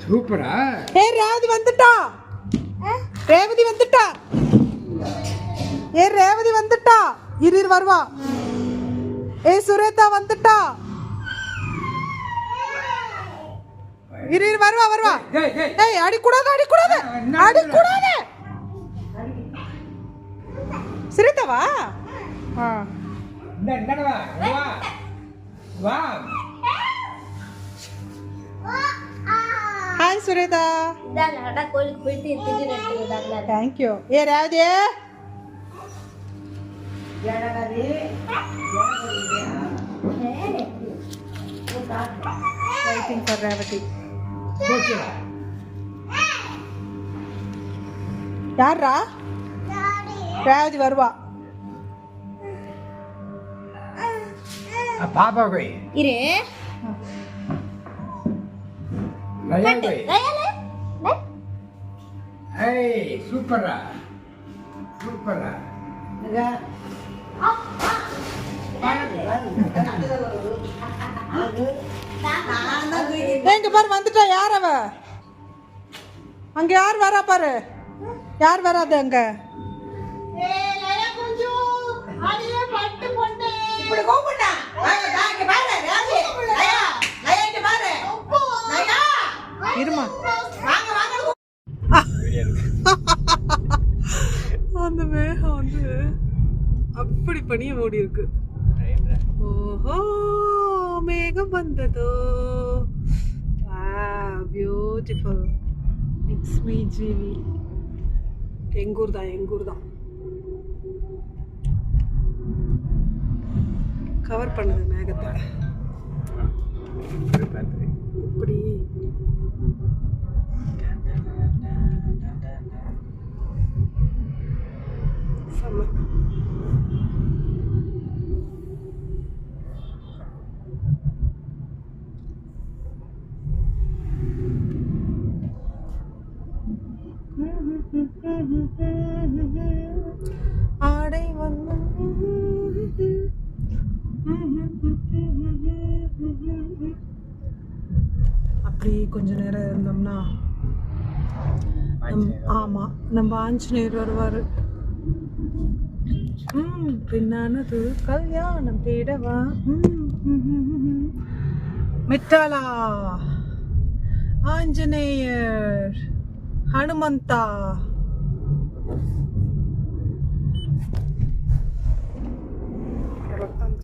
சூப்பரா. ரேவதி வந்துட்டா. ரேவதி வந்துட்டா. ரேவதி வந்துட்டா. இரு வருவா. சுரேதா வந்துட்டா. இரு வருவா வருவா. அடிக்கூடாது அடிக்கூடாது அடிக்கூடாது. சுரேதாவா? Hi Suretha. Thank you. Revathi waiting for Revati. யாரா? ரேவதி வருவா. பாப்பா கோய் இரு லயா கோய். ஏய் சூப்பரா சூப்பரா. எங்க பாரு வந்துட்டா. யார் அவ? அங்க யார் வரா பாரு. யார் வராது அங்க? இருமா. அந்த மேகம் வந்து அப்படி பனிய மூடி இருக்கு. ஓஹோ மேகம் வந்ததோ. பியூட்டிஃபுல். It's me GV. எங்கூர் தான் எங்கூர் தான். கவர் பண்ணுது மேகத்தை. இப்படி செம்ம. ஆடை வந்து அப்படி கொஞ்ச நேரம் இருந்தோம்னா ஆமா நம்ம ஆஞ்சநேயர் வருவாரு. பின்னானது கல்யாணம் தேடவா. மிட்டாலா ஆஞ்சநேயர் ஹனுமந்தா